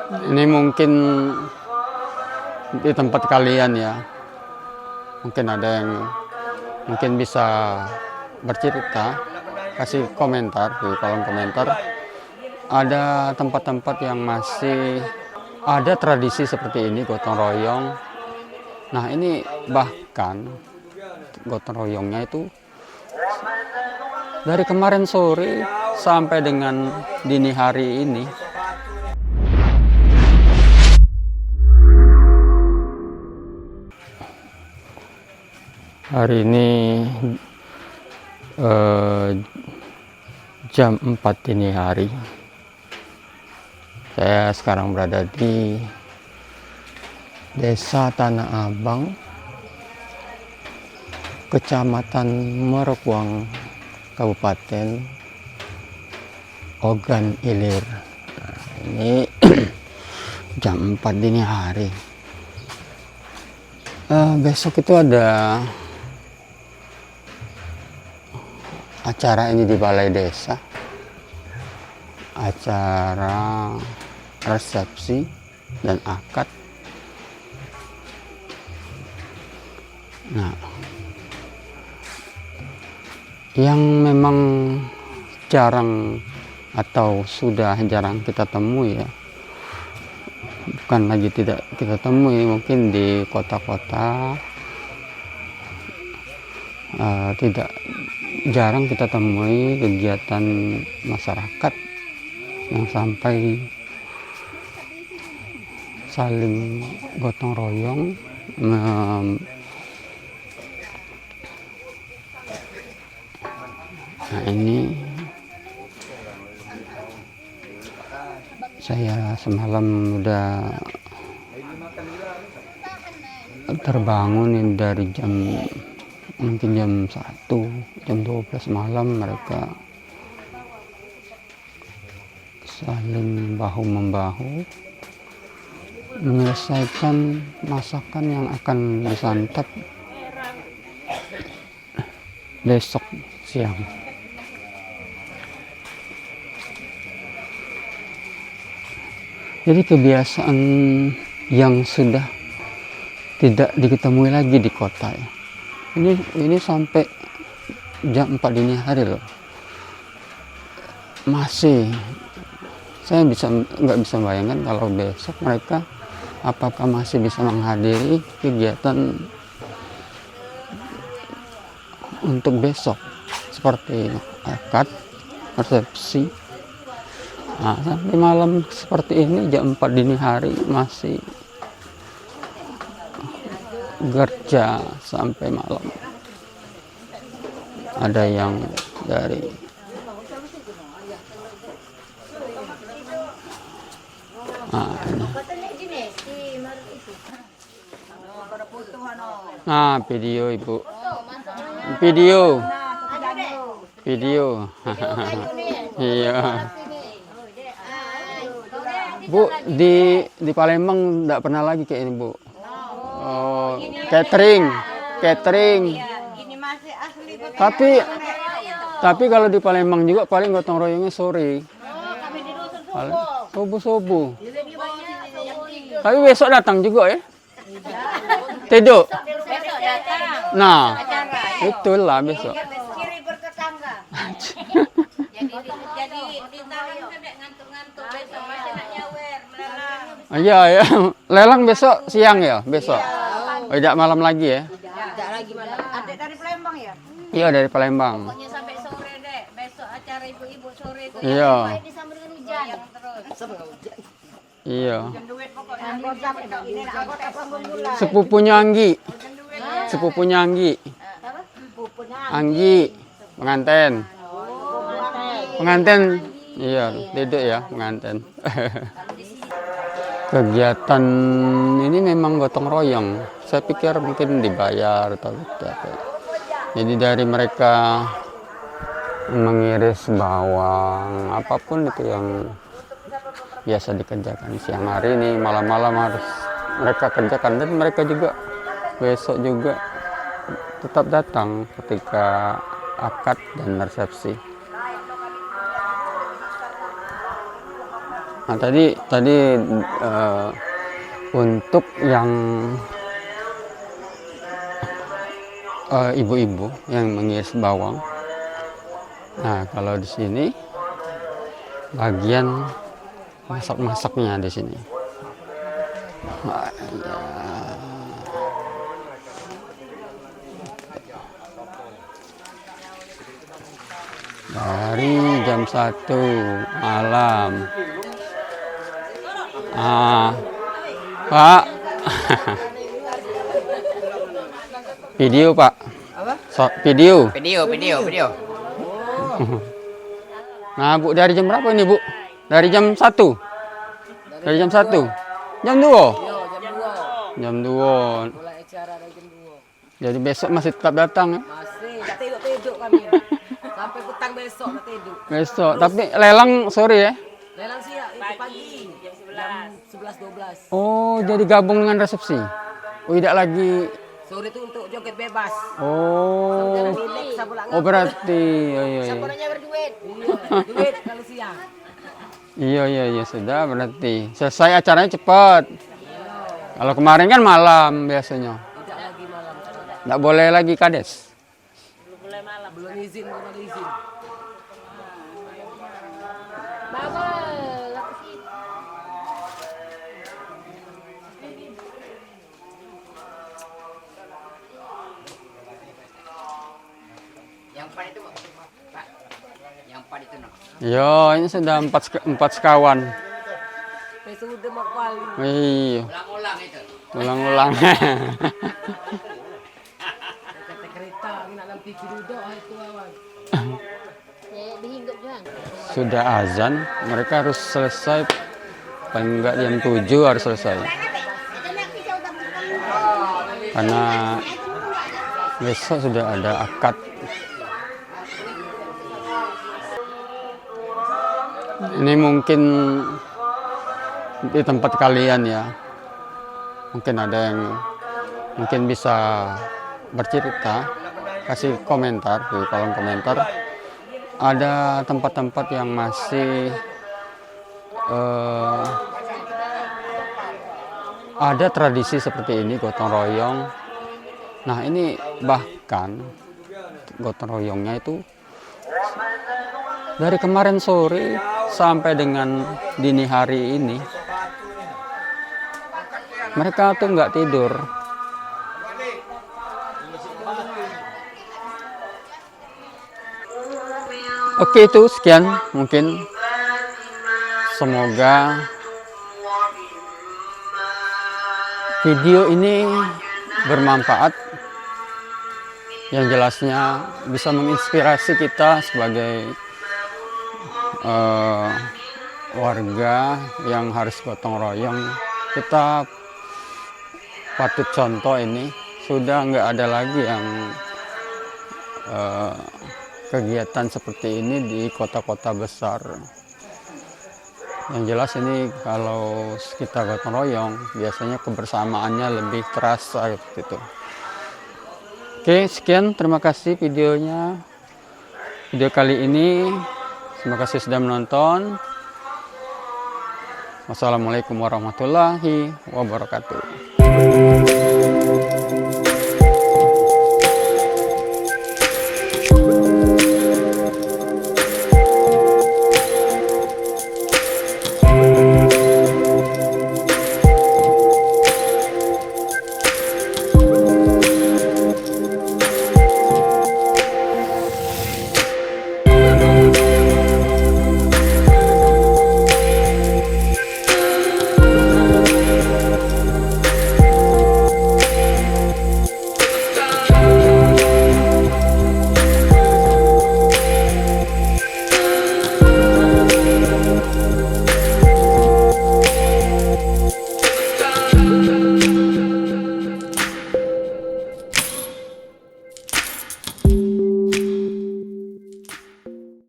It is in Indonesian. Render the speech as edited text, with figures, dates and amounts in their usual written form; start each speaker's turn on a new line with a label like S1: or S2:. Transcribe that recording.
S1: Ini mungkin di tempat kalian ya, mungkin ada yang mungkin bisa bercerita, kasih komentar di kolom komentar. Ada tempat-tempat yang masih ada tradisi seperti ini, gotong royong. Nah ini bahkan gotong royongnya itu dari kemarin sore sampai dengan dini hari ini. Hari ini jam 4 dini hari. Saya sekarang berada di Desa Tanah Abang, Kecamatan Merokwang, Kabupaten Ogan Ilir. Nah, ini jam 4 dini hari. Besok itu ada acara ini di Balai Desa, acara resepsi dan akad. Nah, yang memang jarang atau sudah jarang kita temui ya, bukan lagi tidak kita temui, mungkin di kota-kota tidak jarang kita temui kegiatan masyarakat yang sampai saling gotong royong nah ini saya semalam udah terbangun ini dari mungkin jam 1, jam 12 malam mereka saling bahu-membahu menyelesaikan masakan yang akan disantap besok siang. Jadi kebiasaan yang sudah tidak diketemui lagi di kota ya. Ini sampai jam 4 dini hari loh. Masih saya nggak bisa bayangkan kalau besok mereka apakah masih bisa menghadiri kegiatan untuk besok seperti akad, resepsi. Nah, sampai malam seperti ini jam 4 dini hari masih kerja sampai malam. Ada yang dari video ibu, video iya bu, di Palembang enggak pernah lagi kayak ini bu. Oh, catering. Tapi kalau di Palembang juga paling gotong royongnya sore. Subuh. Tapi besok datang juga ya. Tidur. Nah, itulah besok. Iya ya, lelang besok siang ya, besok. Oh, tidak malam lagi ya?
S2: Tidak lagi malam. Adik dari Palembang ya?
S1: Iya dari Palembang.
S2: Pokoknya sampai sore deh. Besok acara ibu-ibu sore itu.
S1: Iya.
S2: Disambut dengan hujan.
S1: Iya.
S2: Anggota
S1: Sepupunya Anggi. Anggi, penganten. Iya, Dedek ya, penganten. Kegiatan ini memang gotong royong. Saya pikir mungkin dibayar atau tidak. Jadi dari mereka mengiris bawang, apapun itu yang biasa dikerjakan siang hari ini, malam-malam harus mereka kerjakan. Dan mereka juga besok juga tetap datang ketika akad dan resepsi. Nah, tadi untuk yang ibu-ibu yang mengiris bawang. Nah, kalau di sini bagian masak-masaknya di sini. Nah, ya. Dari jam 1 malam. Pak. Video, Pak.
S3: Apa?
S1: Video.
S3: Video.
S1: Nah, Bu, dari jam berapa ini, Bu? Dari jam 1. Dari jam 1. Jam 2.
S3: Yo, jam 2.
S1: Jam 2.
S3: Mulai acara dari jam 2.
S1: Jadi besok masih tetap datang ya?
S3: Masih, tak tidur kami. Sampai petang besok tak tidur.
S1: Besok, tapi lelang sore ya?
S3: Lelang siang itu pagi. Jam 11 12.
S1: Oh, jadi gabung dengan resepsi. Oh, tidak lagi.
S3: Sore itu untuk joget bebas.
S1: Oh.
S3: Relax, sabar
S1: Oh, berarti iya.
S3: Sabarnya berduit. Iya, duit kalau siang.
S1: Iya, sudah berarti. Selesai acaranya cepat. Kalau kemarin kan malam biasanya.
S3: Tidak lagi malam.
S1: Tidak boleh lagi kades.
S3: Belum izin. Yang pan itu, Pak. Yang pan itu, no.
S1: Yo, ini sudah empat sekawan.
S3: Sudah mak kali.
S1: Iya,
S3: Ulang-ulang itu.
S1: ulang-ulang.
S3: Kata kereta, nak dalam TV duduk itu awan.
S1: Sudah azan, mereka harus selesai. Paling enggak jam 7 harus selesai. Karena besok sudah ada akad. Ini mungkin di tempat kalian ya. Mungkin ada yang mungkin bisa bercerita, kasih komentar di kolom komentar. Ada tempat-tempat yang masih ada tradisi seperti ini, gotong royong. Nah, ini bahkan gotong royongnya itu dari kemarin sore sampai dengan dini hari ini mereka tuh nggak tidur. Oke, itu sekian mungkin. Semoga video ini bermanfaat. Yang jelasnya bisa menginspirasi kita sebagai warga yang harus gotong royong. Kita patut contoh ini. Sudah nggak ada lagi yang kegiatan seperti ini di kota-kota besar. Yang jelas ini kalau kita gotong royong biasanya kebersamaannya lebih terasa gitu. Oke, sekian, terima kasih video kali ini. Terima kasih sudah menonton. Wassalamualaikum warahmatullahi wabarakatuh.